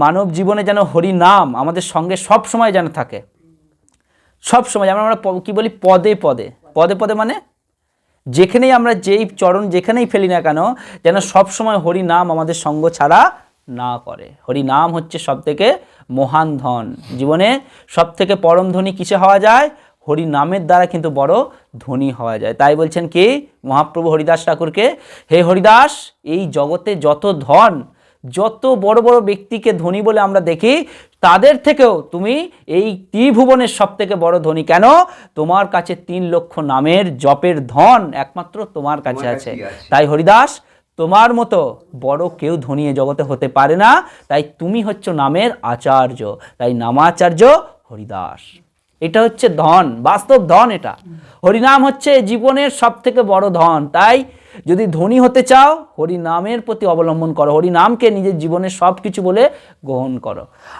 মানব জীবনে যেন হরি নাম আমাদের সঙ্গে সব সময় যেন থাকে, সব সময়। যেমন আমরা কি বলি, পদে পদে, পদে পদে মানে যেখানেই আমরা যেই চরণ যেখানেই ফেলি না কেন, যেন সব সময় হরি নাম আমাদের সঙ্গ ছাড়া না করে। হরি নাম হচ্ছে সব থেকে মহান ধন। জীবনে সব থেকে পরম ধনী কিসে হওয়া যায়? হরি নামের দ্বারা কিন্তু বড় ধনী হওয়া যায়। তাই বলছেন কি মহাপ্রভু হরিদাস ঠাকুরকে, হে হরিদাস, এই জগতে যত ধন, যত বড় বড় ব্যক্তিকে ধনী বলে আমরা দেখি, তাদের থেকেও তুমি এই ত্রিভুবনের সব থেকে বড় ধনী। কেন? তোমার কাছে 3 লক্ষ নামের জপের ধন একমাত্র তোমার কাছে আছে। তাই হরিদাস, তোমার মতো বড় কেউ ধনী এ জগতে হতে পারে না। তাই তুমি হচ্ছ নামের আচার্য, তাই নামাচার্য হরিদাস। এটা হচ্ছে ধন, বাস্তব ধন। এটা হরিনাম হচ্ছে জীবনের সব থেকে বড় ধন। তাই যদি ধনী হতে চাও, হরিনামের প্রতি অবলম্বন করো, হরিনামকে নিজের জীবনের সব কিছু বলে গ্রহণ করো।